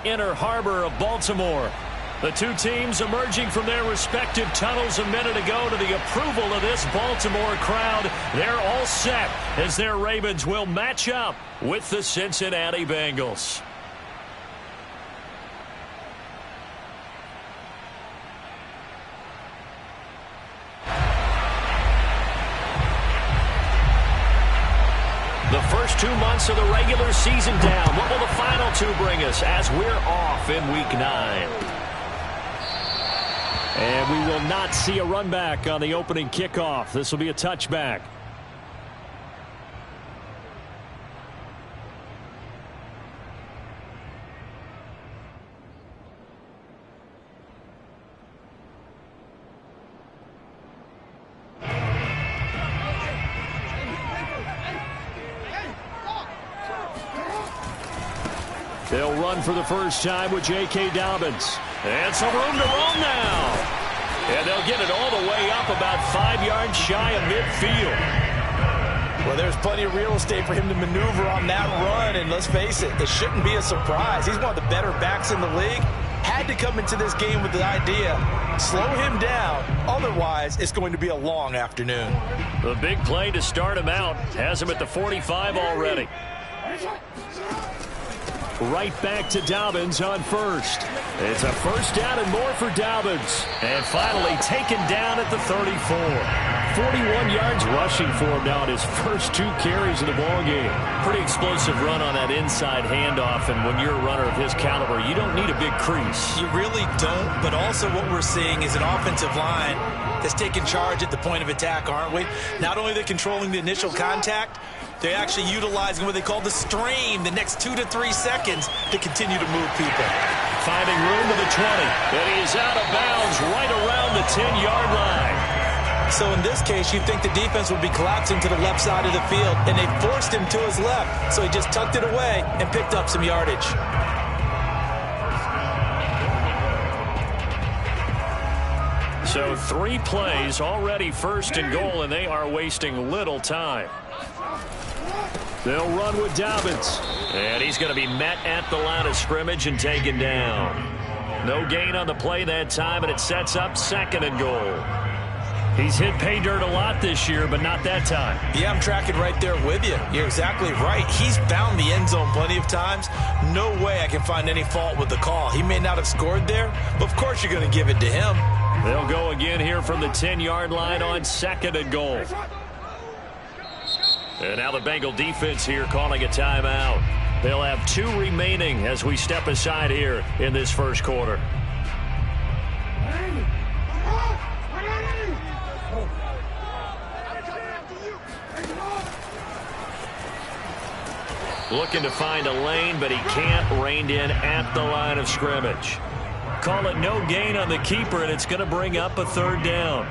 inner harbor of Baltimore. The two teams emerging from their respective tunnels a minute ago to the approval of this Baltimore crowd. They're all set as their Ravens will match up with the Cincinnati Bengals. The first 2 months of the regular season down. What will the final two bring us as we're off in Week 9? And we will not see a run back on the opening kickoff. This will be a touchback. They'll run for the first time with J.K. Dobbins. And some room to roam now. And they'll get it all the way up about 5 yards shy of midfield. Well, there's plenty of real estate for him to maneuver on that run. And let's face it, it shouldn't be a surprise. He's one of the better backs in the league. Had to come into this game with the idea, slow him down. Otherwise, it's going to be a long afternoon. The big play to start him out has him at the 45 already. Right back to Dobbins on first. It's a first down and more for Dobbins. And finally taken down at the 34. 41 yards rushing for him now in his first 2 carries of the ballgame. Pretty explosive run on that inside handoff. And when you're a runner of his caliber, you don't need a big crease. You really don't, but also what we're seeing is an offensive line that's taking charge at the point of attack, aren't we? Not only are they controlling the initial contact, they're actually utilizing what they call the strain, the next 2 to 3 seconds to continue to move people. Finding room to the 20. And he is out of bounds right around the 10-yard line. So in this case, you'd think the defense would be collapsing to the left side of the field, and they forced him to his left. So he just tucked it away and picked up some yardage. So 3 plays already first and goal, and they are wasting little time. They'll run with Dobbins. And he's going to be met at the line of scrimmage and taken down. No gain on the play that time, and it sets up second and goal. He's hit pay dirt a lot this year, but not that time. Yeah, I'm tracking right there with you. You're exactly right. He's found the end zone plenty of times. No way I can find any fault with the call. He may not have scored there, but of course you're going to give it to him. They'll go again here from the 10-yard line on second and goal. And now the Bengal defense here calling a timeout. They'll have 2 remaining as we step aside here in this first quarter. Looking to find a lane, but he can't. Reined in at the line of scrimmage. Call it no gain on the keeper, and it's going to bring up a third down.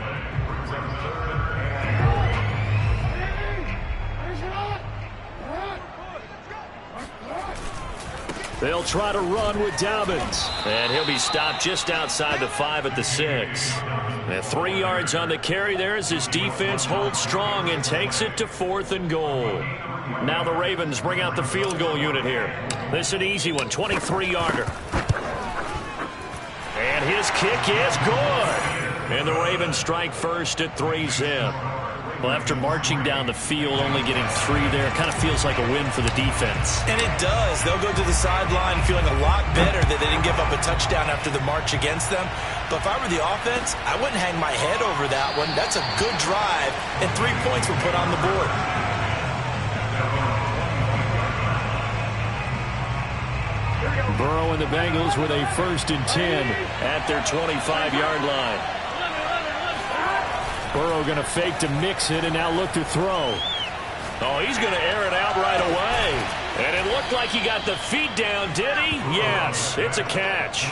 They'll try to run with Dobbins. And he'll be stopped just outside the 5 at the 6. And 3 yards on the carry there as his defense holds strong and takes it to 4th and goal. Now the Ravens bring out the field goal unit here. This is an easy one, 23-yarder. And his kick is good. And the Ravens strike first at 3-zip. Well, after marching down the field, only getting 3 there, kind of feels like a win for the defense. And it does. They'll go to the sideline feeling a lot better that they didn't give up a touchdown after the march against them. But if I were the offense, I wouldn't hang my head over that one. That's a good drive, and 3 points were put on the board. Burrow and the Bengals with a 1st and 10 at their 25-yard line. Burrow going to fake to mix it and now look to throw. Oh, he's going to air it out right away. And it looked like he got the feet down, did he? Yes, it's a catch.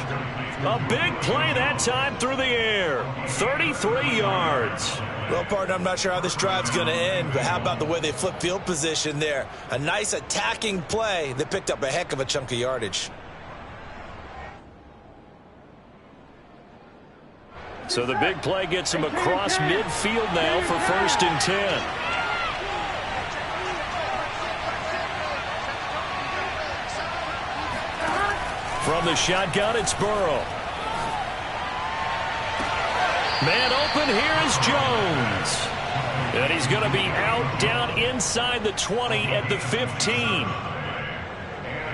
A big play that time through the air. 33 yards. Well, partner, I'm not sure how this drive's going to end, but how about the way they flip field position there? A nice attacking play that picked up a heck of a chunk of yardage. So the big play gets him across midfield now for 1st and 10. From From the shotgun, it's Burrow. Man open, here is Jones. And he's going to be out down inside the 20 at the 15.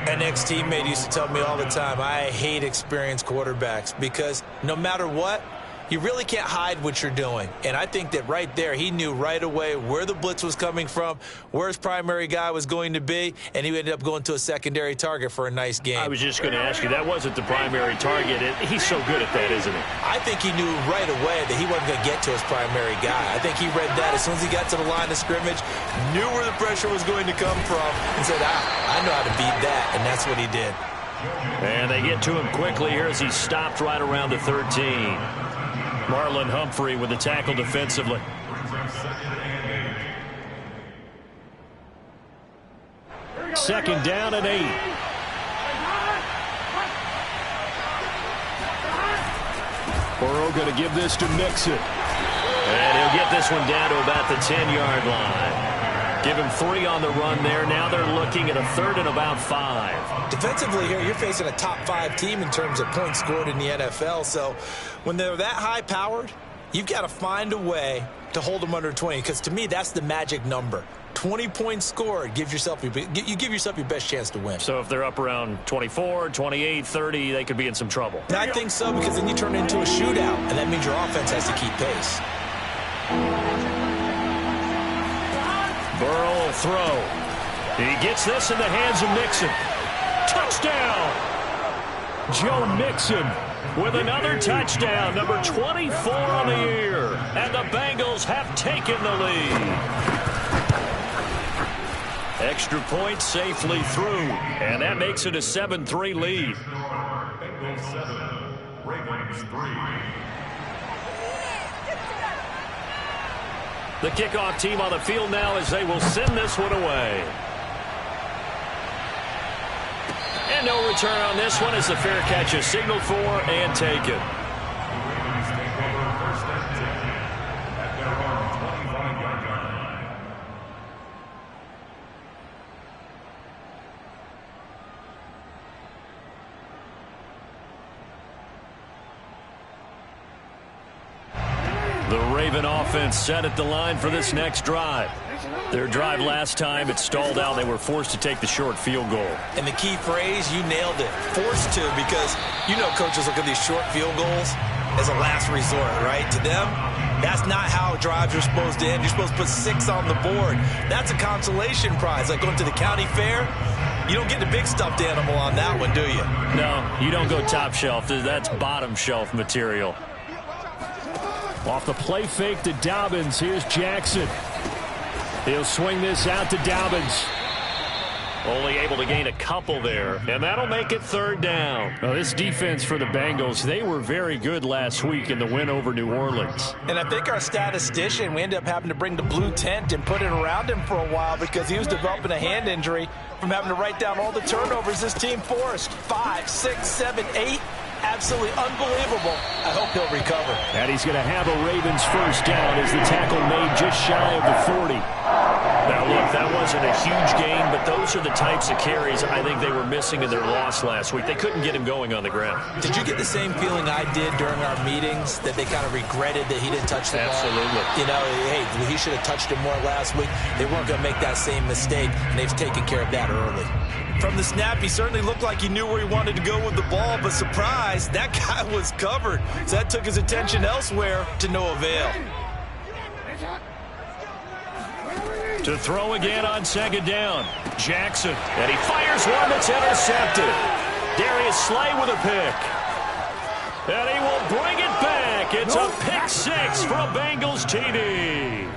An ex-teammate used to tell me all the time, I hate experienced quarterbacks because no matter what, you really can't hide what you're doing. And I think that right there, he knew right away where the blitz was coming from, where his primary guy was going to be, and he ended up going to a secondary target for a nice game. I was just going to ask you, that wasn't the primary target. He's so good at that, isn't he? I think he knew right away that he wasn't going to get to his primary guy. I think he read that as soon as he got to the line of scrimmage, knew where the pressure was going to come from, and said, I know how to beat that, and that's what he did. And they get to him quickly here as he stopped right around the 13. Marlon Humphrey with the tackle defensively. Second down and 8. Burrow going to give this to Mixon. And he'll get this one down to about the 10-yard line. Give him 3 on the run there. Now they're looking at a 3rd and about 5. Defensively here, you're facing a top 5 team in terms of points scored in the NFL. So when they're that high-powered, you've got to find a way to hold them under 20. Because to me, that's the magic number. 20 points scored, you give yourself your best chance to win. So if they're up around 24, 28, 30, they could be in some trouble. I think so, because then you turn it into a shootout, and that means your offense has to keep pace. Burrow will throw. He gets this in the hands of Mixon. Touchdown! Joe Mixon with another touchdown, number 24 on the year. And the Bengals have taken the lead. Extra point safely through, and that makes it a 7-3 lead. Bengals 7, Ravens 3. The kickoff team on the field now as they will send this one away. And no return on this one as the fair catch is signaled for and taken. The Raven offense set at the line for this next drive. Their drive last time, it stalled out. They were forced to take the short field goal. And the key phrase, you nailed it, forced to, because you know coaches look at these short field goals as a last resort, right? To them, that's not how drives are supposed to end. You're supposed to put 6 on the board. That's a consolation prize, like going to the county fair. You don't get the big stuffed animal on that one, do you? No, you don't go top shelf. That's bottom shelf material. Off the play fake to Dobbins. Here's Jackson. He'll swing this out to Dobbins. Only able to gain a couple there, and that'll make it 3rd down. Now, this defense for the Bengals, they were very good last week in the win over New Orleans. And I think our statistician, we ended up having to bring the blue tent and put it around him for a while because he was developing a hand injury from having to write down all the turnovers this team forced. 5, 6, 7, 8. Absolutely unbelievable. I hope he'll recover. And he's going to have a Ravens 1st down as the tackle made just shy of the 40. Now, look, that wasn't a huge gain, but those are the types of carries I think they were missing in their loss last week. They couldn't get him going on the ground. Did you get the same feeling I did during our meetings, that they kind of regretted that he didn't touch the ball? Absolutely. You know, hey, he should have touched it more last week. They weren't going to make that same mistake, and they've taken care of that early. From the snap, he certainly looked like he knew where he wanted to go with the ball, but surprise, that guy was covered. So that took his attention elsewhere to no avail. To throw again on 2nd down, Jackson. And he fires one that's intercepted. Darius Slay with a pick. And he will bring it back. It's a pick 6 for a Bengals TD.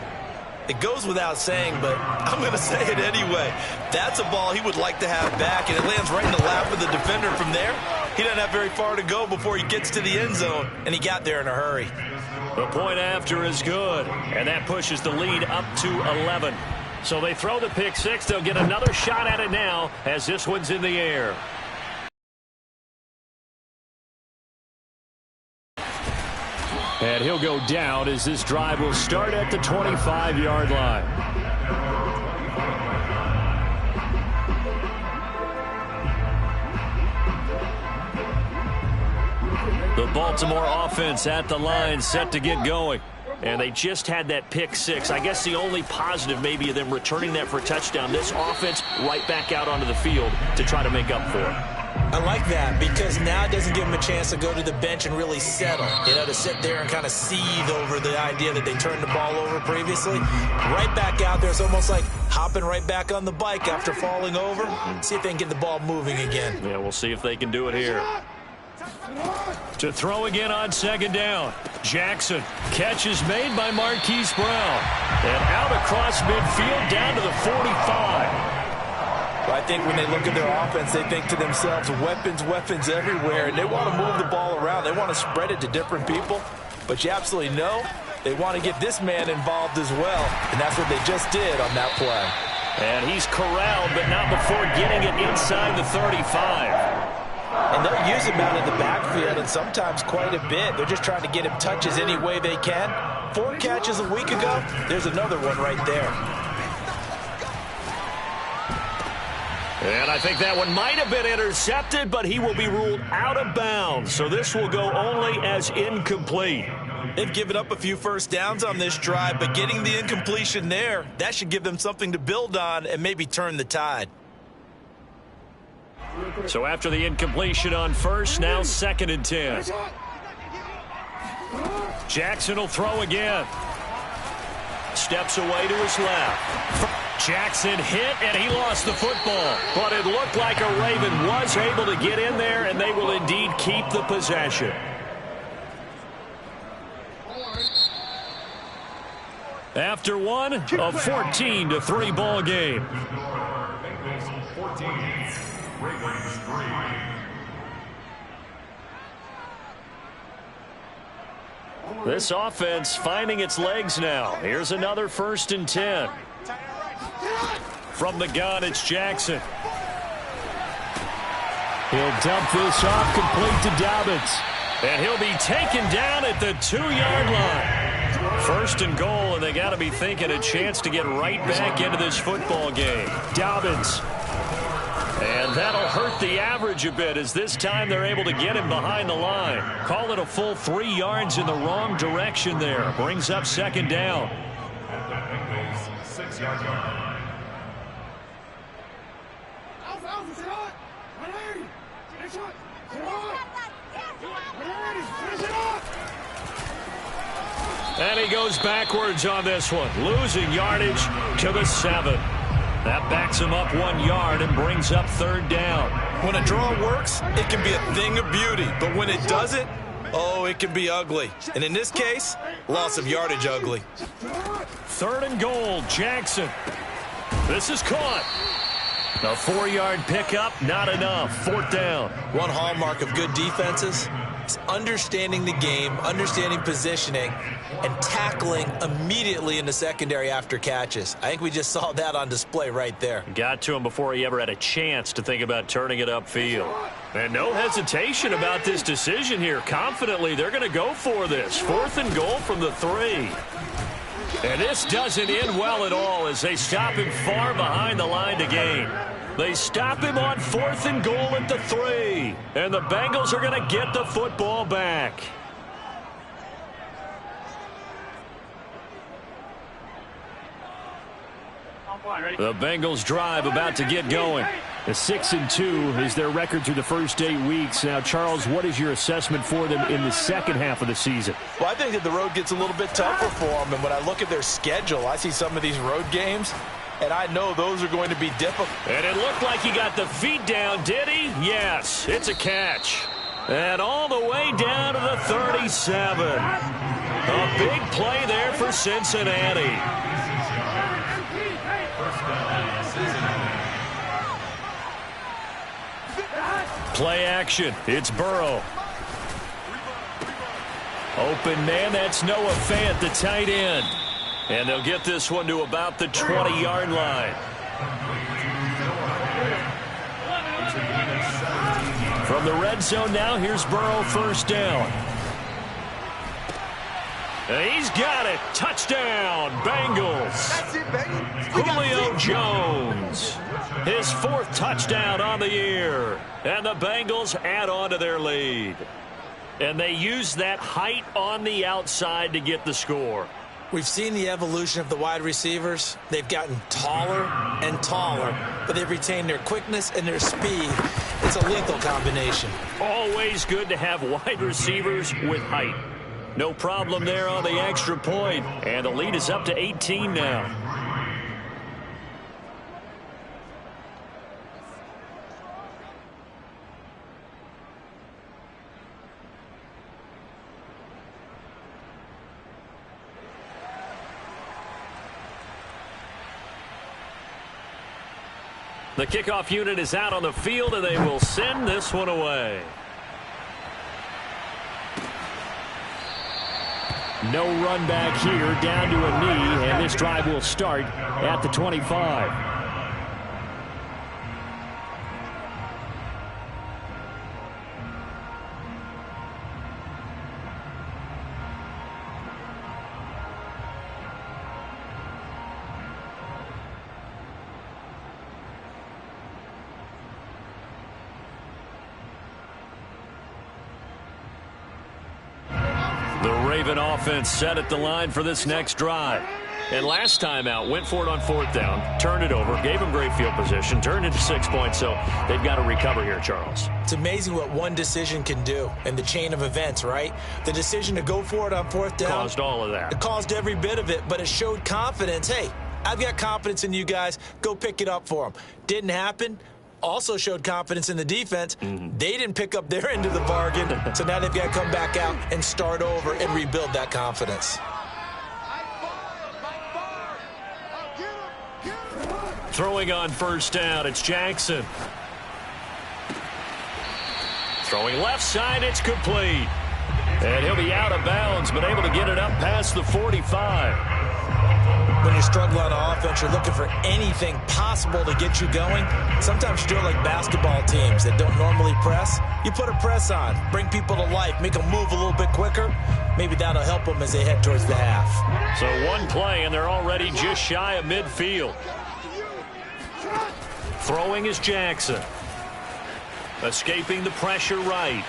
It goes without saying, but I'm going to say it anyway. That's a ball he would like to have back, and it lands right in the lap of the defender. From there, he doesn't have very far to go before he gets to the end zone, and he got there in a hurry. The point after is good, and that pushes the lead up to 11. So they throw the pick 6. They'll get another shot at it now as this one's in the air. And he'll go down as this drive will start at the 25-yard line. The Baltimore offense at the line, set to get going. And they just had that pick six. I guess the only positive maybe of them returning that for a touchdown. This offense right back out onto the field to try to make up for it. I like that because now it doesn't give them a chance to go to the bench and really settle. You know, to sit there and kind of seethe over the idea that they turned the ball over previously. Right back out there. It's almost like hopping right back on the bike after falling over. See if they can get the ball moving again. Yeah, we'll see if they can do it here. To throw again on second down. Jackson. Catch is made by Marquise Brown. And out across midfield down to the 45. Well, I think when they look at their offense, they think to themselves, weapons, weapons everywhere. And they want to move the ball around. They want to spread it to different people. But you absolutely know they want to get this man involved as well. And that's what they just did on that play. And he's corralled, but not before getting it inside the 35. And they'll use him out in the backfield, and sometimes quite a bit. They're just trying to get him touches any way they can. 4 catches a week ago. There's another one right there. And I think that one might have been intercepted, but he will be ruled out of bounds. So this will go only as incomplete. They've given up a few first downs on this drive, but getting the incompletion there, that should give them something to build on and maybe turn the tide. So after the incompletion on first, now 2nd and 10. Jackson will throw again. Steps away to his left. Jackson hit, and he lost the football. But it looked like a Raven was able to get in there, and they will indeed keep the possession. After one, a 14-3 ball game. Bengals 14, Ravens 3. This offense finding its legs now. Here's another 1st and 10. From the gun, it's Jackson. He'll dump this off complete to Dobbins. And he'll be taken down at the 2-yard line. 1st and goal, and they got to be thinking a chance to get right back into this football game. Dobbins. And that'll hurt the average a bit as this time they're able to get him behind the line. Call it a full 3 yards in the wrong direction there. Brings up 2nd down. At the Bengals 6-yard line. And he goes backwards on this one, losing yardage to the 7. That backs him up 1 yard and brings up 3rd down. When a draw works, it can be a thing of beauty. But when it doesn't, oh, it can be ugly. And in this case, loss of yardage ugly. 3rd and goal, Jackson. This is caught. A 4-yard pickup, not enough. 4th down. One hallmark of good defenses is understanding the game, understanding positioning, and tackling immediately in the secondary after catches. I think we just saw that on display right there. Got to him before he ever had a chance to think about turning it upfield. And no hesitation about this decision here. Confidently, they're going to go for this. 4th and goal from the 3. And this doesn't end well at all as they stop him far behind the line to gain. They stop him on 4th and goal at the 3. And the Bengals are going to get the football back. The Bengals drive about to get going. The 6-2 is their record through the first 8 weeks. Now, Charles, what is your assessment for them in the second half of the season? Well, I think that the road gets a little bit tougher for them. And when I look at their schedule, I see some of these road games, and I know those are going to be difficult. And it looked like he got the feet down, did he? Yes, it's a catch. And all the way down to the 37. A big play there for Cincinnati. Play action. It's Burrow. Open man, that's Noah Fant, the tight end. And they'll get this one to about the 20-yard line. From the red zone now, here's Burrow, 1st down. And he's got it. Touchdown, Bengals. That's it, baby. Julio Jones. His 4th touchdown on the year. And the Bengals add on to their lead. And they use that height on the outside to get the score. We've seen the evolution of the wide receivers. They've gotten taller and taller, but they've retained their quickness and their speed. It's a lethal combination. Always good to have wide receivers with height. No problem there on the extra point. And the lead is up to 18 now. The kickoff unit is out on the field, and they will send this one away. No run back here, down to a knee, and this drive will start at the 25. Offense set at the line for this next drive. And last time out, went for it on 4th down, turned it over, gave them great field position, turned into 6 points, so they've got to recover here, Charles. It's amazing what one decision can do in the chain of events, right? The decision to go for it on 4th down. Caused all of that. It caused every bit of it, but it showed confidence. Hey, I've got confidence in you guys. Go pick it up for them. Didn't happen. Also showed confidence in the defense. They didn't pick up their end of the bargain, so now they've got to come back out and start over and rebuild that confidence. Throwing on 1st down, it's Jackson. Throwing left side, it's complete. And he'll be out of bounds, but able to get it up past the 45. When you're struggling on offense, you're looking for anything possible to get you going. Sometimes you do it like basketball teams that don't normally press. You put a press on, bring people to life, make them move a little bit quicker. Maybe that'll help them as they head towards the half. So one play, and they're already just shy of midfield. Throwing is Jackson. Escaping the pressure right.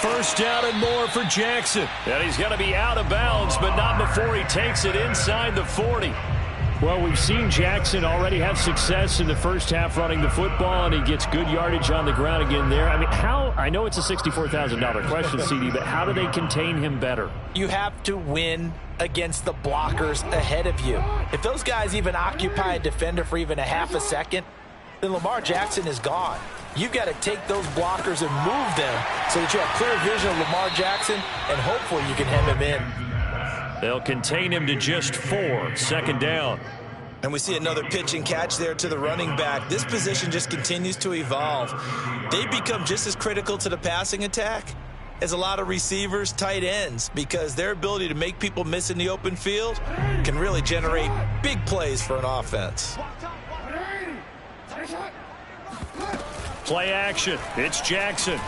1st down and more for Jackson. And he's going to be out of bounds, but not before he takes it inside the 40. Well, we've seen Jackson already have success in the first half running the football, and he gets good yardage on the ground again there. I mean, I know it's a $64,000 question, CD, but how do they contain him better? You have to win against the blockers ahead of you. If those guys even occupy a defender for even a half a second, then Lamar Jackson is gone. You've got to take those blockers and move them so that you have clear vision of Lamar Jackson, and hopefully you can hem him in. They'll contain him to just 4. 2nd down. And we see another pitch and catch there to the running back. This position just continues to evolve. They become just as critical to the passing attack as a lot of receivers, tight ends, because their ability to make people miss in the open field can really generate big plays for an offense. Play action. It's Jackson.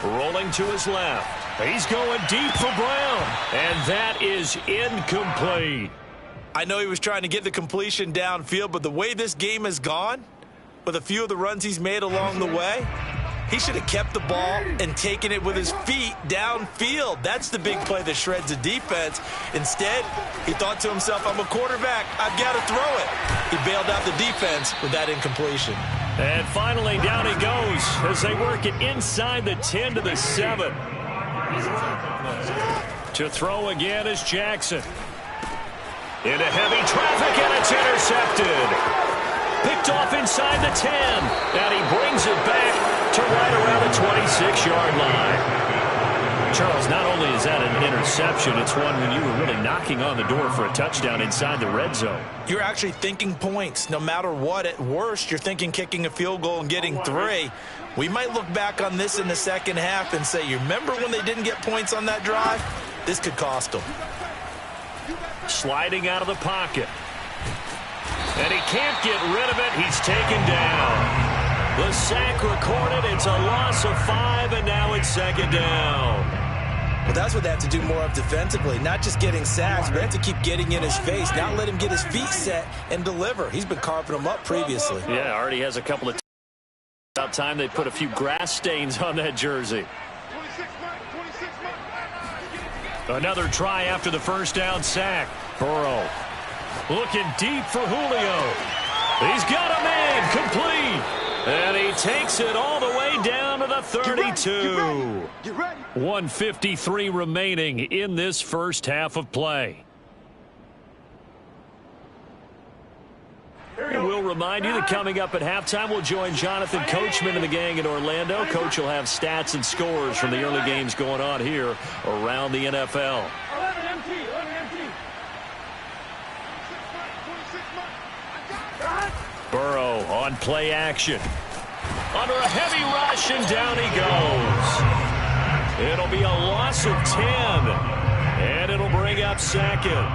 Rolling to his left. He's going deep for Brown. And that is incomplete. I know he was trying to get the completion downfield, but the way this game has gone, with a few of the runs he's made along the way, he should have kept the ball and taken it with his feet downfield. That's the big play that shreds the defense. Instead, he thought to himself, I'm a quarterback. I've got to throw it. He bailed out the defense with that incompletion. And finally, down he goes as they work it inside the 10 to the 7. To throw again is Jackson. Into heavy traffic, and it's intercepted. Picked off inside the 10, and he brings it back to right around the 26-yard line. Charles, not only is that an interception, it's one when you were really knocking on the door for a touchdown inside the red zone. You're actually thinking points. No matter what, at worst, you're thinking kicking a field goal and getting 3. We might look back on this in the second half and say, you remember when they didn't get points on that drive? This could cost them. Sliding out of the pocket. And he can't get rid of it. He's taken down. The sack recorded. It's a loss of 5, and now it's 2nd down. Well, that's what they have to do more of defensively. Not just getting sacks, but they have to keep getting in his face. Not let him get his feet set and deliver. He's been carving them up previously. Yeah, already has a couple of about time they put a few grass stains on that jersey. Another try after the first down sack. Burrow looking deep for Julio. He's got a man complete. And he takes it all the way down to the 32. 1:53 remaining in this first half of play. And we'll remind you that coming up at halftime, we'll join Jonathan Coachman and the gang in Orlando. Coach will have stats and scores from the early games going on here around the NFL. Burrow on play action. Under a heavy rush, and down he goes. It'll be a loss of 10, and it'll bring up second.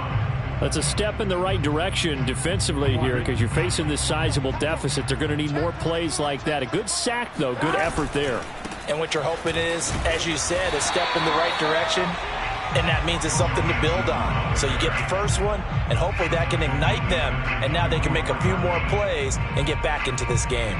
That's a step in the right direction defensively here because you're facing this sizable deficit. They're going to need more plays like that. A good sack, though. Good effort there. And what you're hoping is, as you said, a step in the right direction, and that means it's something to build on. So you get the first one, and hopefully that can ignite them, and now they can make a few more plays and get back into this game.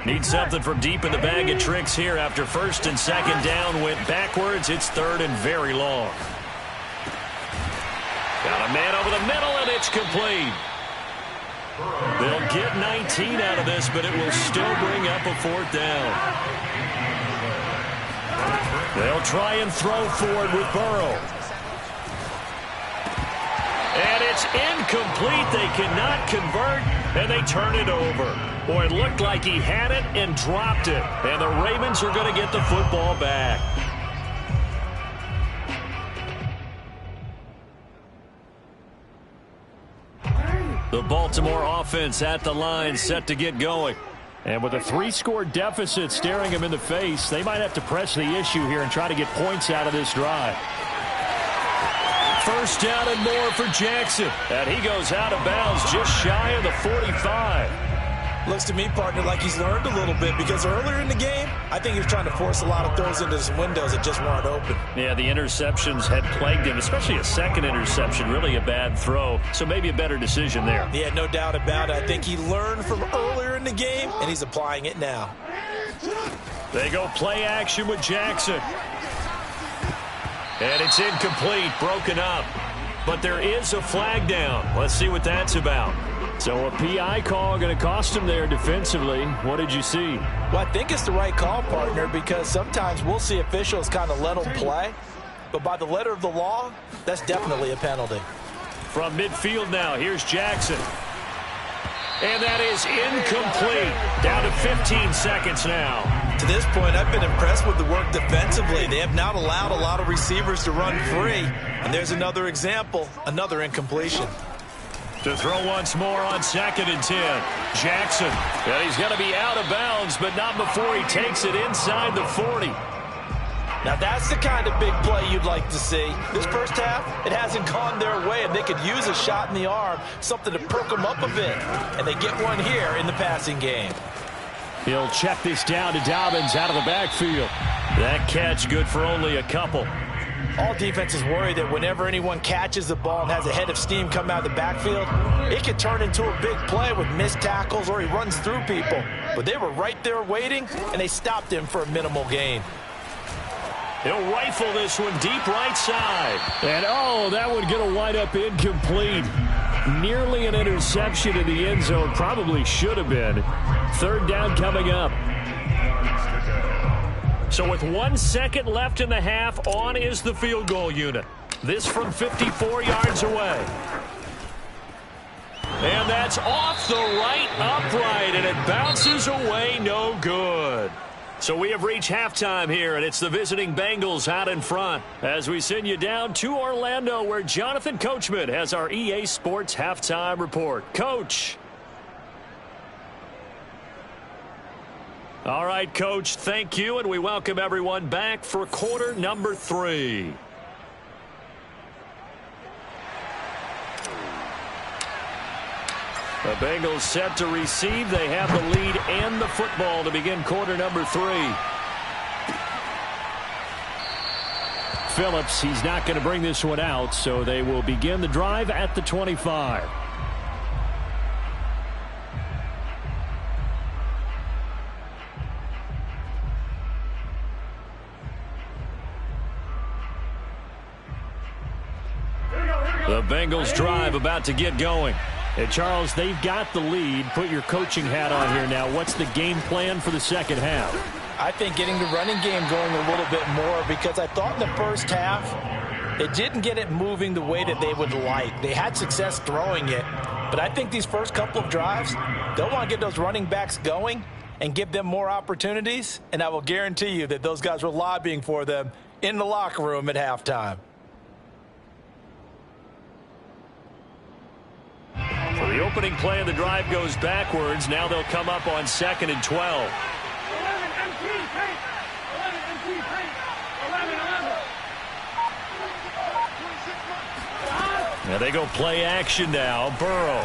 Need something from deep in the bag of tricks here after first and second down went backwards. It's third and very long. Got a man over the middle, and it's complete. They'll get 19 out of this, but it will still bring up a fourth down. They'll try and throw forward with Burrow. And it's incomplete. They cannot convert, and they turn it over. Boy, it looked like he had it and dropped it. And the Ravens are going to get the football back. The Baltimore offense at the line, set to get going. And with a 3-score deficit staring him in the face, they might have to press the issue here and try to get points out of this drive. First down and more for Jackson. And he goes out of bounds just shy of the 45. Looks to me, partner, like he's learned a little bit because earlier in the game, I think he was trying to force a lot of throws into some windows that just weren't open. Yeah, the interceptions had plagued him, especially a second interception, really a bad throw. So maybe a better decision there. Yeah, no doubt about it. I think he learned from earlier in the game, and he's applying it now. They go play action with Jackson. And it's incomplete, broken up. But there is a flag down. Let's see what that's about. So a PI call going to cost him there defensively. What did you see? Well, I think it's the right call, partner, because sometimes we'll see officials kind of let them play. But by the letter of the law, that's definitely a penalty. From midfield now, here's Jackson. And that is incomplete. Down to 15 seconds now. To this point, I've been impressed with the work defensively. They have not allowed a lot of receivers to run free. And there's another example, another incompletion. To throw once more on 2nd and 10. Jackson. And he's going to be out of bounds, but not before he takes it inside the 40. Now that's the kind of big play you'd like to see. This first half, it hasn't gone their way, and they could use a shot in the arm, something to perk them up a bit. And they get one here in the passing game. He'll check this down to Dobbins out of the backfield. That catch good for only a couple. All defenses worry that whenever anyone catches the ball and has a head of steam come out of the backfield, it could turn into a big play with missed tackles or he runs through people. But they were right there waiting, and they stopped him for a minimal gain. He'll rifle this one deep right side. And, oh, that one going to wind up incomplete. Nearly an interception in the end zone. Probably should have been. Third down coming up. So with 1 second left in the half, on is the field goal unit. This from 54 yards away. And that's off the right upright, and it bounces away no good. So we have reached halftime here, and it's the visiting Bengals out in front as we send you down to Orlando, where Jonathan Coachman has our EA Sports halftime report. Coach. All right, Coach, thank you, and we welcome everyone back for quarter number 3. The Bengals set to receive. They have the lead and the football to begin quarter number 3. Phillips. He's not going to bring this one out, so they will begin the drive at the 25. The Bengals drive about to get going. And Charles, they've got the lead. Put your coaching hat on here now. What's the game plan for the second half? I think getting the running game going a little bit more, because I thought in the first half they didn't get it moving the way that they would like. They had success throwing it, but I think these first couple of drives, they'll want to get those running backs going and give them more opportunities, and I will guarantee you that those guys were lobbying for them in the locker room at halftime. So the opening play of the drive goes backwards. Now they'll come up on 2nd and 12. Now they go play action now. Burrow.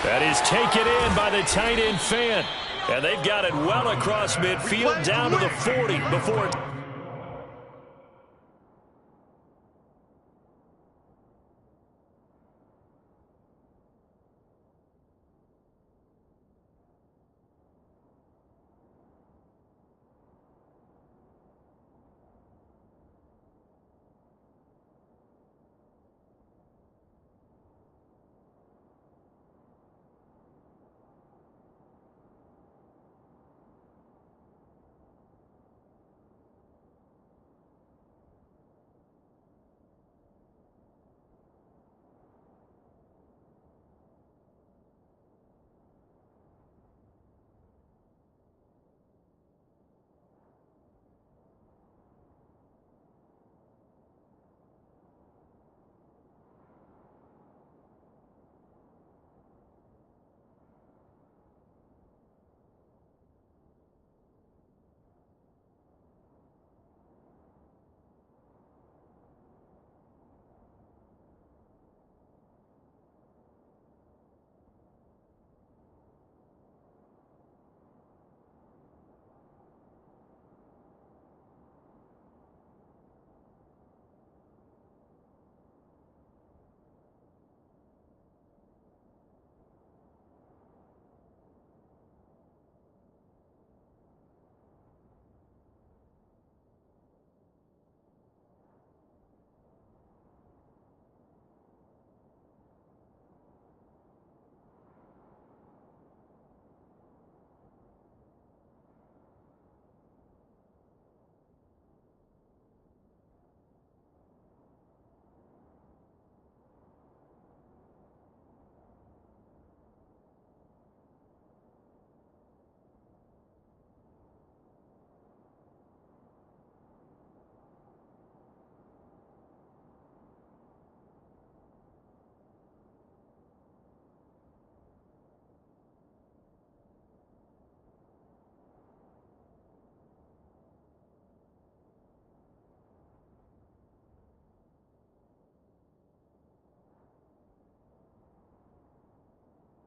That is taken in by the tight end Fant. And they've got it well across midfield down to the 40 before...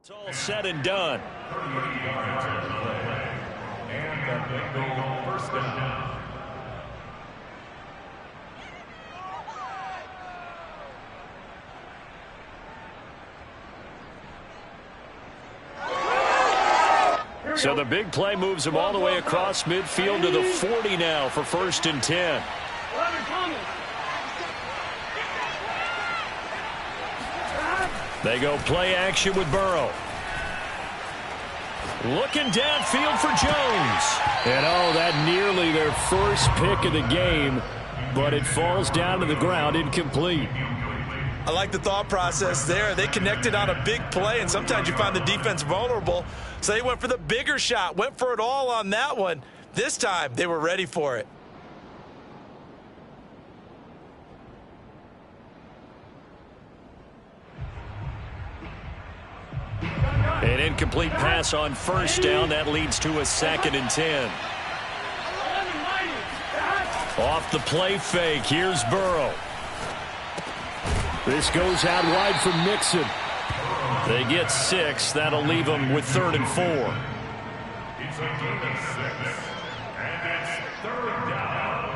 It's all said and done. 38 yards on the play. And the Bengal first down. So the big play moves him all the way across midfield to the 40 now for 1st and 10. They go play action with Burrow. Looking downfield for Jones. And oh, that nearly their first pick of the game, but it falls down to the ground incomplete. I like the thought process there. They connected on a big play, and sometimes you find the defense vulnerable. So they went for the bigger shot, went for it all on that one. This time, they were ready for it. An incomplete pass on 1st down. That leads to a 2nd and 10. Off the play fake. Here's Burrow. This goes out wide for Mixon. They get 6. That'll leave them with 3rd and 4. It's a 6. And it's 3rd down.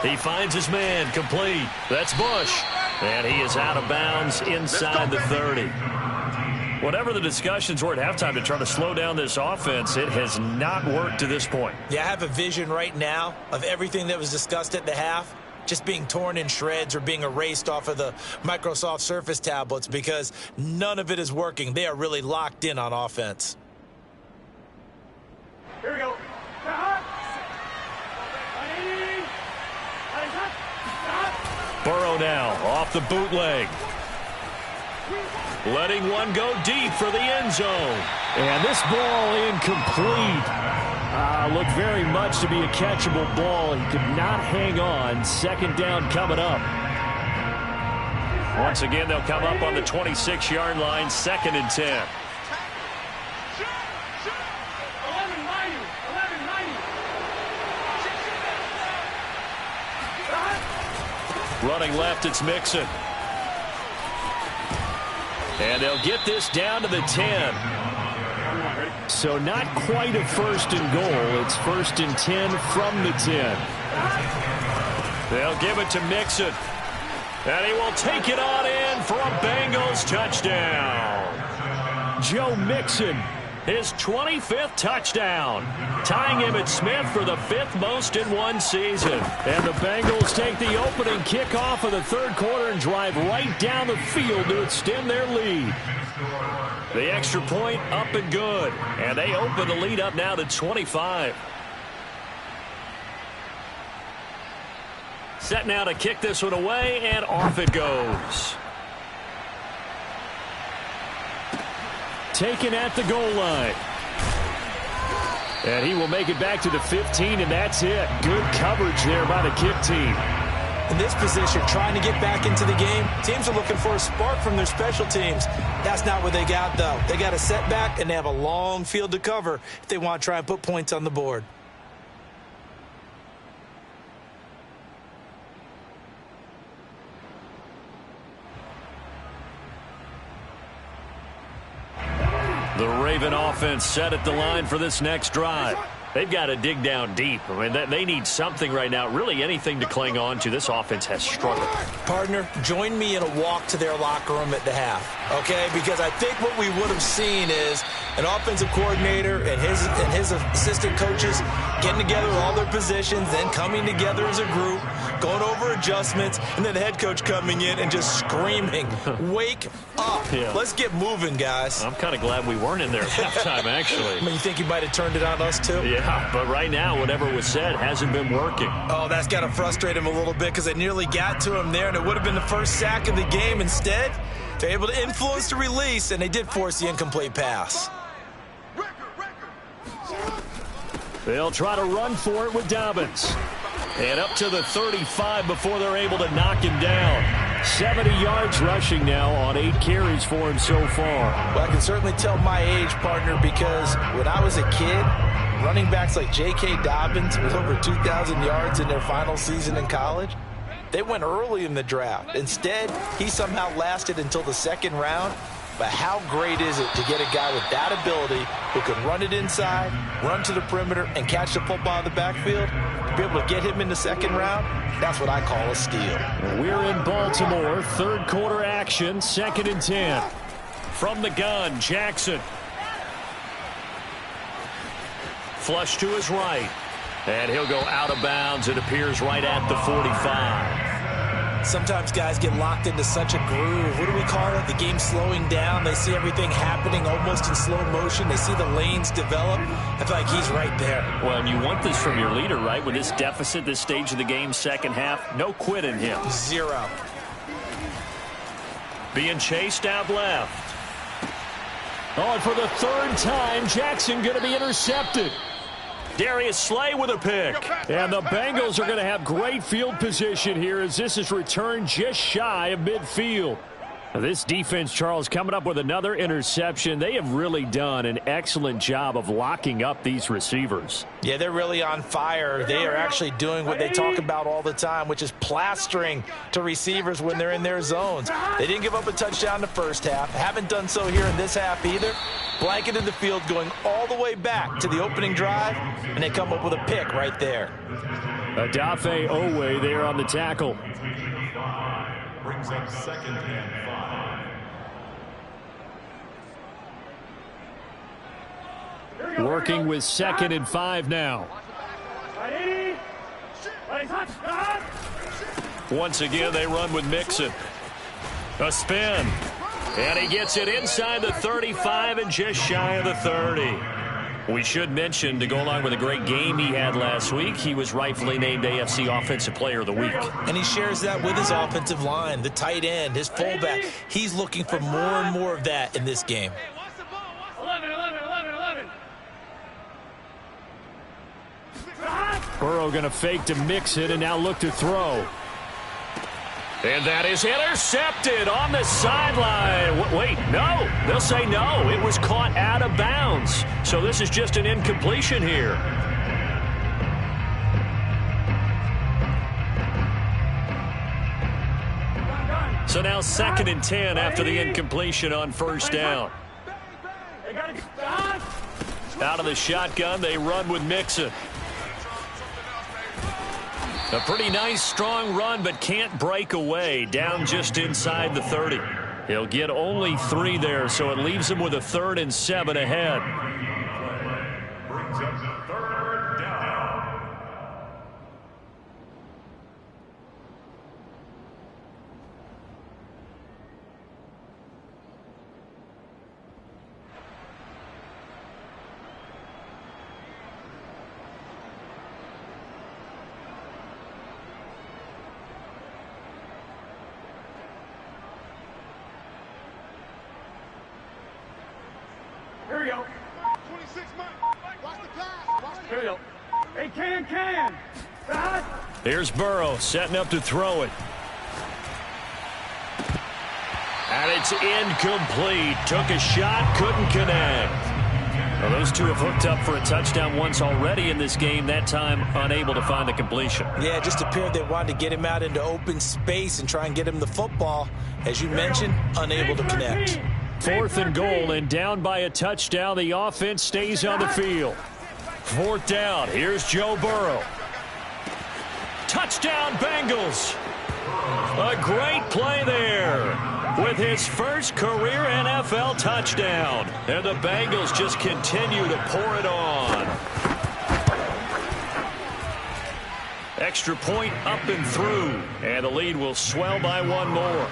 He finds his man, complete. That's Bush. And he is out of bounds inside the 30. Whatever the discussions were at halftime to try to slow down this offense, it has not worked to this point. Yeah, I have a vision right now of everything that was discussed at the half just being torn in shreds or being erased off of the Microsoft Surface tablets because none of it is working. They are really locked in on offense. Here we go. Burrow now off the bootleg. Letting one go deep for the end zone. And this ball incomplete. Looked very much to be a catchable ball. He could not hang on. Second down coming up. Once again, they'll come up on the 26-yard line, 2nd and 10. Running left, it's Mixon. And they'll get this down to the 10. So not quite a 1st and goal. It's 1st and 10 from the 10. They'll give it to Mixon. And he will take it on in for a Bengals touchdown. Joe Mixon, his 25th touchdown, tying Emmitt Smith for the 5th most in one season. And the Bengals take the opening kickoff of the 3rd quarter and drive right down the field to extend their lead. The extra point up and good. And they open the lead up now to 25. Set now to kick this one away, and off it goes. Taken at the goal line. And he will make it back to the 15, and that's it. Good coverage there by the kick team. In this position, trying to get back into the game, teams are looking for a spark from their special teams. That's not what they got, though. They got a setback, and they have a long field to cover if they want to try and put points on the board. The Raven offense set at the line for this next drive. They've got to dig down deep. I mean, they need something right now, really anything to cling on to. This offense has struggled. Partner, join me in a walk to their locker room at the half, okay? Because I think what we would have seen is an offensive coordinator and his assistant coaches getting together with all their positions, then coming together as a group, going over adjustments, and then the head coach coming in and just screaming, wake up. Yeah. Let's get moving, guys. I'm kind of glad we weren't in there at halftime, actually. I mean, you think he might have turned it on us, too? Yeah, but right now, whatever was said hasn't been working. Oh, that's got to frustrate him a little bit because they nearly got to him there, and it would have been the first sack of the game. Instead, they're able to influence the release, and they did force the incomplete pass. They'll try to run for it with Dobbins. And up to the 35 before they're able to knock him down. 70 yards rushing now on 8 carries for him so far. Well, I can certainly tell my age, partner, because when I was a kid, running backs like J.K. Dobbins with over 2,000 yards in their final season in college, they went early in the draft. Instead, he somehow lasted until the 2nd round. But how great is it to get a guy with that ability who can run it inside, run to the perimeter, and catch the football in the backfield? To be able to get him in the 2nd round, that's what I call a steal. We're in Baltimore, 3rd quarter action, 2nd and 10. From the gun, Jackson. Flush to his right. And he'll go out of bounds, it appears, right at the 45. Sometimes guys get locked into such a groove. What do we call it? The game slowing down. They see everything happening almost in slow motion. They see the lanes develop. I feel like he's right there. Well, and you want this from your leader, right? With this deficit, this stage of the game, 2nd half, no quit in him. 0. Being chased out left. Oh, and for the 3rd time, Jackson going to be intercepted. Darius Slay with a pick. And the Bengals are going to have great field position here as this is returned just shy of midfield. This defense, Charles, coming up with another interception. They have really done an excellent job of locking up these receivers. Yeah, they're really on fire. They are actually doing what they talk about all the time, which is plastering to receivers when they're in their zones. They didn't give up a touchdown in the 1st half. Haven't done so here in this half either. blanketed the field, going all the way back to the opening drive, and they come up with a pick right there. Adafe Owe there on the tackle. Brings up 2nd and 5. Working with 2nd and 5 now. Once again, they run with Mixon. A spin. And he gets it inside the 35 and just shy of the 30. We should mention, to go along with a great game he had last week, he was rightfully named AFC Offensive Player of the Week. And he shares that with his offensive line, the tight end, his fullback. He's looking for more and more of that in this game. 11. Burrow going to fake to mix it and now look to throw. And that is intercepted on the sideline. Wait, no. They'll say no. It was caught out of bounds. So this is just an incompletion here. So now 2nd and 10 after the incompletion on 1st down. Out of the shotgun, they run with Mixon. A pretty nice, strong run, but can't break away. Down just inside the 30. He'll get only 3 there, so it leaves him with a 3rd and 7 ahead. Brings up 3rd down. Here we go. 26 man. Watch the pass. Here we go. Hey, can. Here's Burrow setting up to throw it. And it's incomplete. Took a shot, couldn't connect. Well, those two have hooked up for a touchdown once already in this game, that time unable to find the completion. Yeah, it just appeared they wanted to get him out into open space and try and get him the football. As you mentioned, unable to connect. 4th and goal, and down by a touchdown. The offense stays on the field. 4th down. Here's Joe Burrow. Touchdown, Bengals. A great play there with his first career NFL touchdown. And the Bengals just continue to pour it on. Extra point up and through. And the lead will swell by 1 more.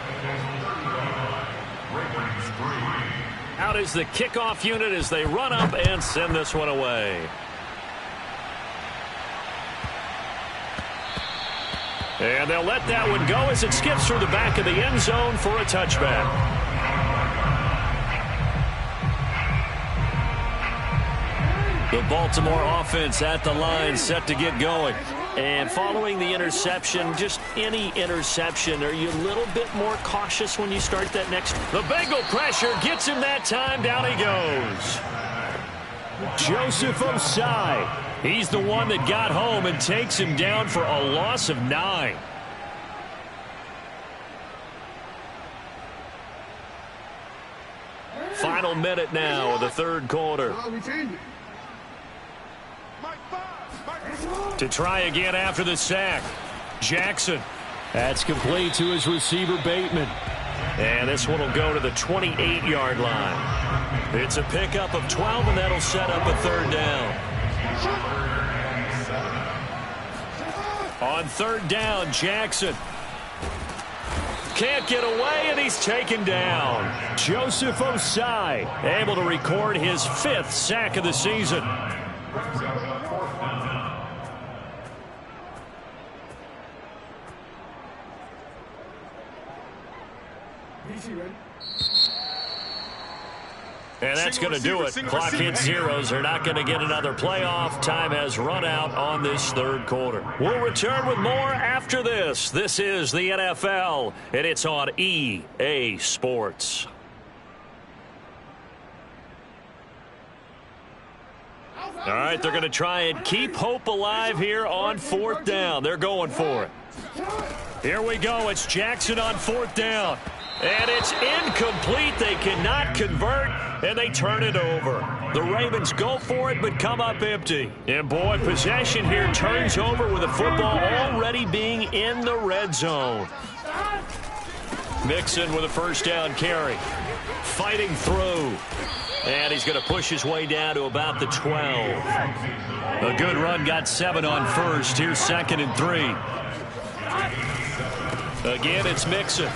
Out is the kickoff unit as they run up and send this one away. And they'll let that one go as it skips through the back of the end zone for a touchback. The Baltimore offense at the line, set to get going. And following the interception, just any interception, are you a little bit more cautious when you start that next? The Bengal pressure gets him that time. Down he goes. Joseph Osai. He's the one that got home and takes him down for a loss of 9. Final minute now of the 3rd quarter. To try again after the sack. Jackson. That's complete to his receiver, Bateman. And this one will go to the 28-yard line. It's a pickup of 12, and that'll set up a 3rd down. On 3rd down, Jackson. Can't get away, and he's taken down. Joseph Osai able to record his 5th sack of the season. And that's going to do it. Clock hits zeros. They're not going to get another playoff. Time has run out on this 3rd quarter. We'll return with more after this. This is the NFL, and it's on EA Sports. All right, they're going to try and keep hope alive here on 4th down. They're going for it. Here we go. It's Jackson on 4th down. And it's incomplete. They cannot convert, and they turn it over. The Ravens go for it, but come up empty. And, boy, possession here turns over with the football already being in the red zone. Mixon with a first down carry. Fighting through. And he's going to push his way down to about the 12. A good run, got 7 on first. Here's 2nd and 3. Again, it's Mixon.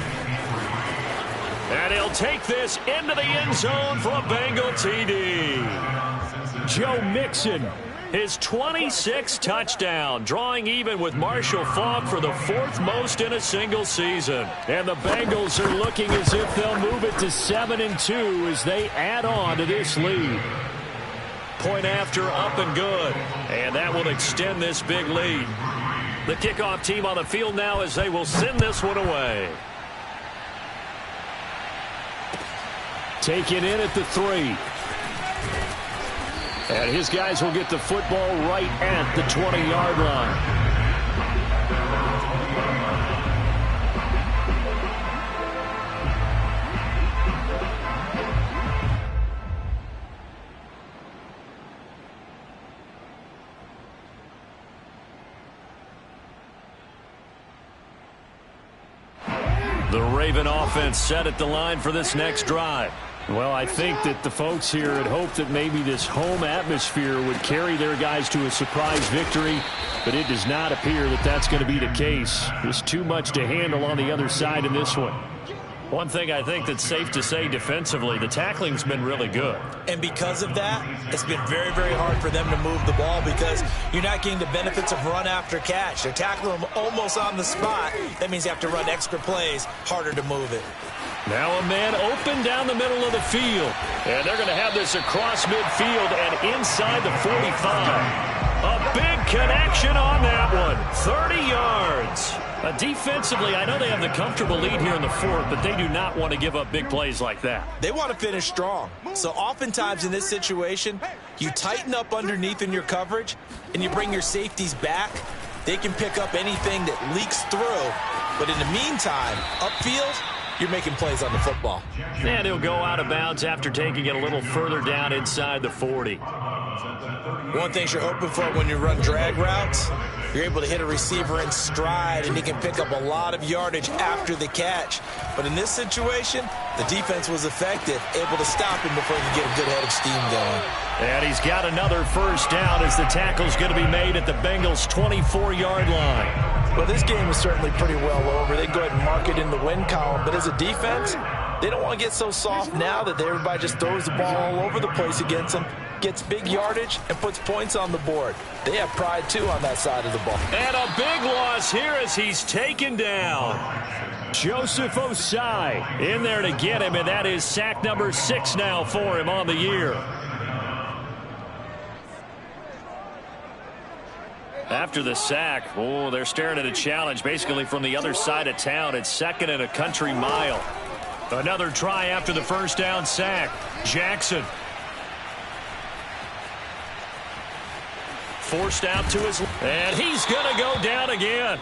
And he'll take this into the end zone for a Bengal TD. Joe Mixon, his 26th touchdown, drawing even with Marshall Faulk for the 4th most in a single season. And the Bengals are looking as if they'll move it to 7-2 as they add on to this lead. Point after, up and good. And that will extend this big lead. The kickoff team on the field now as they will send this one away. Taken in at the 3. And his guys will get the football right at the 20-yard line. The Raven offense set at the line for this next drive. Well, I think that the folks here had hoped that maybe this home atmosphere would carry their guys to a surprise victory, but it does not appear that that's going to be the case. There's too much to handle on the other side in this one. One thing I think that's safe to say defensively, the tackling's been really good. And because of that, it's been very, very hard for them to move the ball because you're not getting the benefits of run after catch. They're tackling them almost on the spot. That means you have to run extra plays, harder to move it. Now a man open down the middle of the field. And they're going to have this across midfield and inside the 45. A big connection on that one. 30 yards. Defensively, I know they have the comfortable lead here in the 4th, but they do not want to give up big plays like that. They want to finish strong. So oftentimes in this situation, you tighten up underneath in your coverage, and you bring your safeties back. They can pick up anything that leaks through. But in the meantime, upfield, you're making plays on the football. And he'll go out of bounds after taking it a little further down inside the 40. One thing you're hoping for when you run drag routes, you're able to hit a receiver in stride, and he can pick up a lot of yardage after the catch. But in this situation, the defense was effective, able to stop him before he could get a good head of steam going. And he's got another first down as the tackle's going to be made at the Bengals' 24-yard line. Well, this game is certainly pretty well over. They can go ahead and mark it in the win column. But as a defense, they don't want to get so soft now that everybody just throws the ball all over the place against them, gets big yardage, and puts points on the board. They have pride, too, on that side of the ball. And a big loss here as he's taken down. Joseph Osai in there to get him, and that is sack number 6 now for him on the year. After the sack, they're staring at a challenge basically from the other side of town. It's 2nd and a country mile. Another try after the first down sack. Jackson. Forced out to his... And he's going to go down again.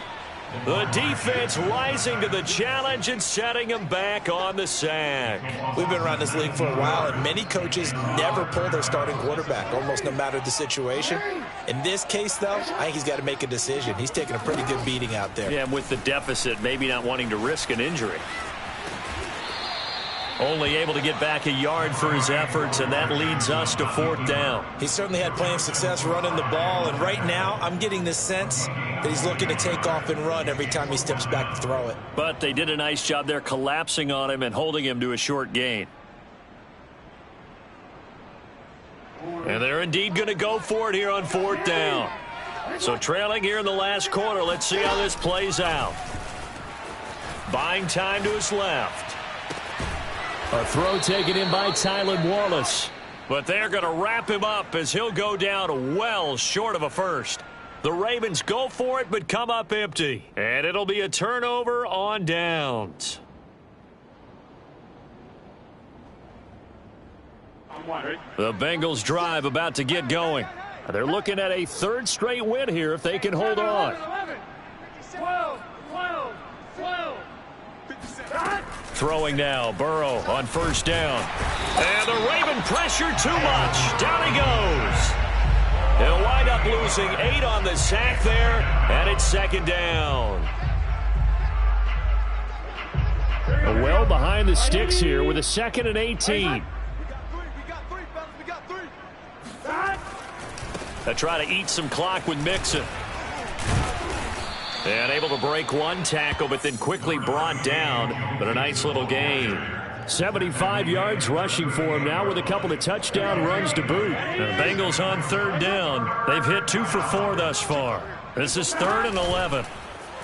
The defense rising to the challenge and setting him back on the sack. We've been around this league for a while, and many coaches never pull their starting quarterback, almost no matter the situation. In this case, though, I think he's got to make a decision. He's taking a pretty good beating out there. Yeah, and with the deficit, maybe not wanting to risk an injury. Only able to get back a yard for his efforts, and that leads us to 4th down. He certainly had plenty of success running the ball, and right now I'm getting the sense that he's looking to take off and run every time he steps back to throw it. But they did a nice job there collapsing on him and holding him to a short gain. And they're indeed going to go for it here on 4th down. So trailing here in the last quarter, let's see how this plays out. Buying time to his left. A throw taken in by Tylan Wallace. But they're going to wrap him up as he'll go down well short of a first. The Ravens go for it but come up empty. And it'll be a turnover on downs. The Bengals drive about to get going. They're looking at a 3rd straight win here if they can hold on. 12, 12, 12. Throwing now, Burrow on first down. And the Raven pressure too much. Down he goes. He'll wind up losing 8 on the sack there, and it's second down. Well behind the sticks here with a 2nd and 18. They try to eat some clock with Mixon. And able to break one tackle, but then quickly brought down. But a nice little gain. 75 yards rushing for him now with a couple of touchdown runs to boot. The Bengals on third down. They've hit 2 for 4 thus far. This is 3rd and 11.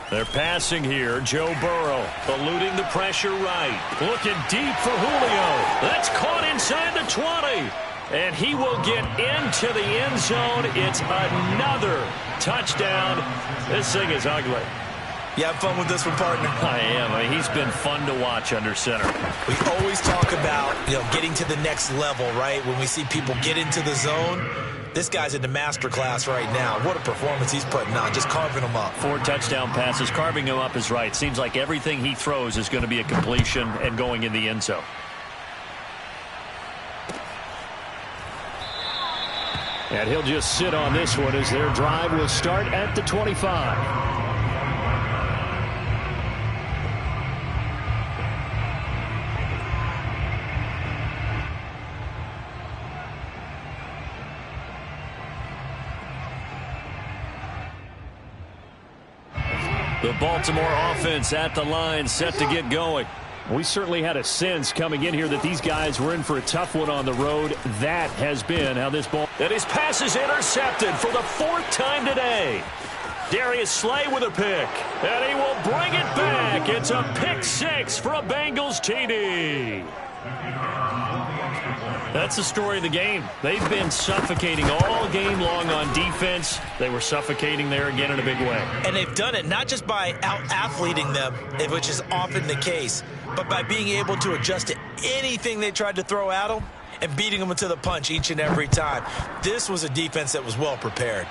They're passing here. Joe Burrow eluding the pressure right. Looking deep for Julio. That's caught inside the 20. And he will get into the end zone. It's another touchdown. This thing is ugly. You have fun with this one, partner? I am. I mean, he's been fun to watch under center. We always talk about, getting to the next level, right? When we see people get into the zone, this guy's in the master class right now. What a performance he's putting on, just carving them up. 4 touchdown passes. Carving him up is right. Seems like everything he throws is going to be a completion and going in the end zone. And he'll just sit on this one as their drive will start at the 25. The Baltimore offense at the line, set to get going. We certainly had a sense coming in here that these guys were in for a tough one on the road. That has been how this ball... And his pass is intercepted for the 4th time today. Darius Slay with a pick. And he will bring it back. It's a pick 6 for a Bengals TD. That's the story of the game. They've been suffocating all game long on defense. They were suffocating there again in a big way. And they've done it not just by out-athleting them, which is often the case, but by being able to adjust to anything they tried to throw at them and beating them to the punch each and every time. This was a defense that was well prepared.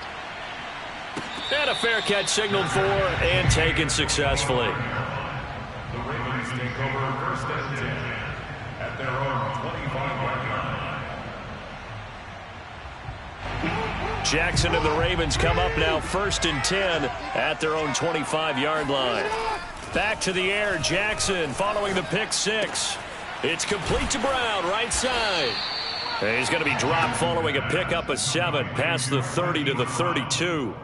And a fair catch signaled for and taken successfully. The Ravens take over 1st and 10 at their own 25-yard line. Jackson and the Ravens come up now 1st and 10 at their own 25-yard line. Back to the air, Jackson following the pick 6. It's complete to Brown, right side. And he's going to be dropped following a pickup of 7 past the 30 to the 32.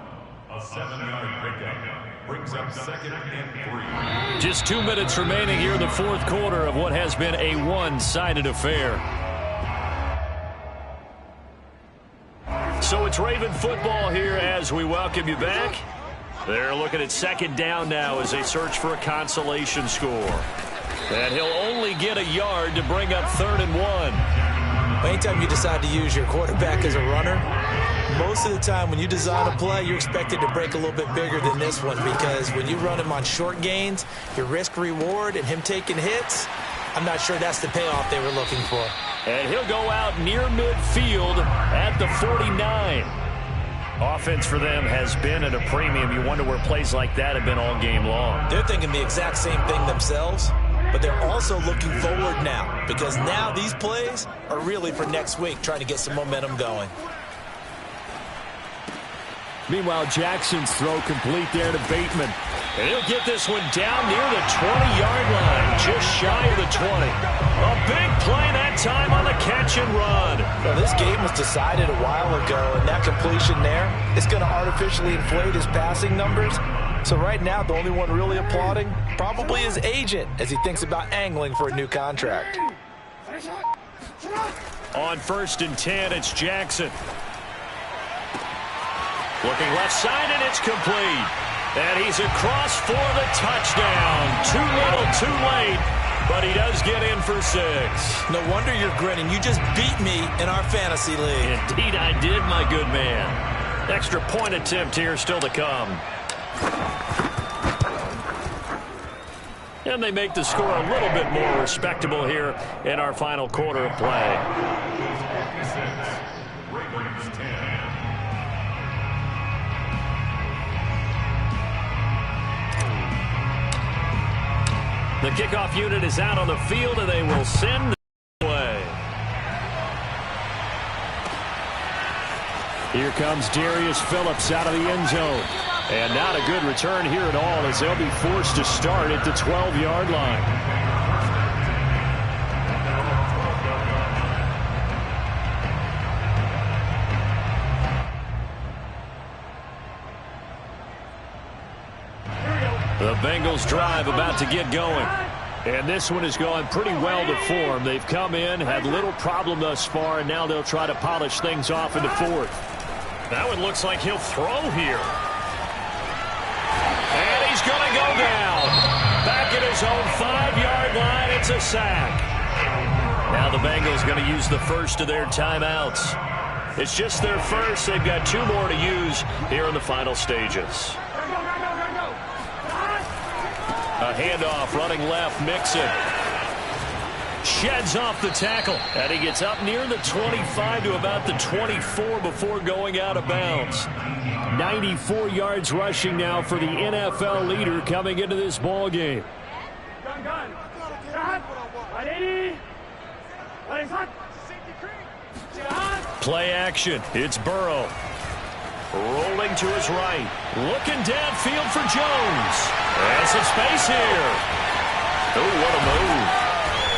A 7-yard pickup brings up 2nd and 3. Just 2 minutes remaining here in the 4th quarter of what has been a one-sided affair. So it's Raven football here as we welcome you back. They're looking at 2nd down now as they search for a consolation score. And he'll only get a yard to bring up 3rd and 1. Anytime you decide to use your quarterback as a runner, most of the time when you design a play, you're expected to break a little bit bigger than this one, because when you run him on short gains, your risk-reward and him taking hits, I'm not sure that's the payoff they were looking for. And he'll go out near midfield at the 49. Offense for them has been at a premium. You wonder where plays like that have been all game long. They're thinking the exact same thing themselves, but they're also looking forward now, because now these plays are really for next week, trying to get some momentum going. Meanwhile, Jackson's throw complete there to Bateman. And he'll get this one down near the 20-yard line, just shy of the 20. A big play that time on the catch and run. Well, this game was decided a while ago, and that completion there is going to artificially inflate his passing numbers. So right now, the only one really applauding probably his agent as he thinks about angling for a new contract. On 1st and 10, it's Jackson. Looking left side, and it's complete. And he's across for the touchdown. Too little, too late, but he does get in for 6. No wonder you're grinning. You just beat me in our fantasy league. Indeed I did, my good man. Extra point attempt here still to come. And they make the score a little bit more respectable here in our final quarter of play. Ravens 10. The kickoff unit is out on the field, and they will send it away. Here comes Darius Phillips out of the end zone. And not a good return here at all, as they'll be forced to start at the 12-yard line. The Bengals drive about to get going. And this one has gone pretty well to form. They've come in, had little problem thus far, and now they'll try to polish things off in the fourth. That one looks like he'll throw here. And he's going to go down. Back at his own 5-yard line, it's a sack. Now the Bengals going to use the first of their timeouts. It's just their first. They've got 2 more to use here in the final stages. A handoff, running left, Mixon. Sheds off the tackle, and he gets up near the 25 to about the 24 before going out of bounds. 94 yards rushing now for the NFL leader coming into this ball game. Play action. It's Burrow. Rolling to his right. Looking downfield for Jones. And some space here. Oh, what a move.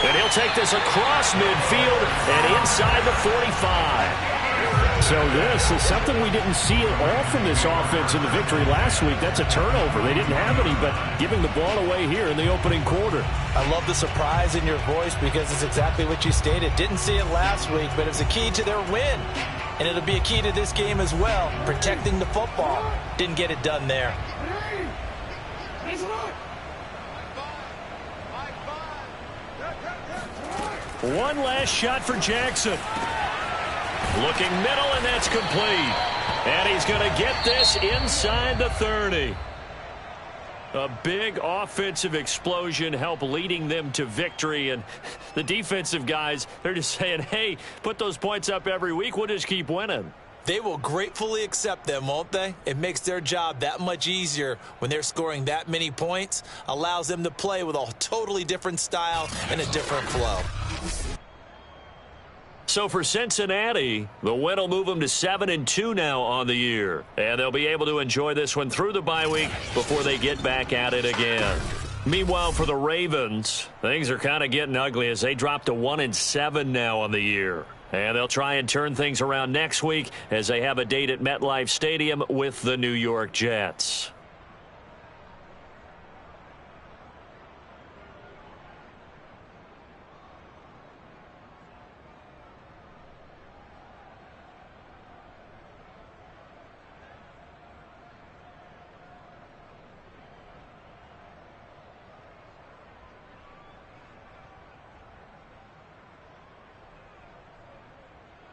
And he'll take this across midfield and inside the 45. So this is something we didn't see at all from this offense in the victory last week. That's a turnover. They didn't have any, but giving the ball away here in the opening quarter. I love the surprise in your voice because it's exactly what you stated. Didn't see it last week, but it's a key to their win. And it'll be a key to this game as well, protecting the football. Didn't get it done there. One last shot for Jackson. Looking middle, and that's complete. And he's going to get this inside the 30. A big offensive explosion helped leading them to victory. And the defensive guys, they're just saying, hey, put those points up every week. We'll just keep winning. They will gratefully accept them, won't they? It makes their job that much easier when they're scoring that many points. Allows them to play with a totally different style and a different flow. So for Cincinnati, the win will move them to 7-2 now on the year. And they'll be able to enjoy this one through the bye week before they get back at it again. Meanwhile, for the Ravens, things are kind of getting ugly as they drop to 1-7 now on the year. And they'll try and turn things around next week as they have a date at MetLife Stadium with the New York Jets.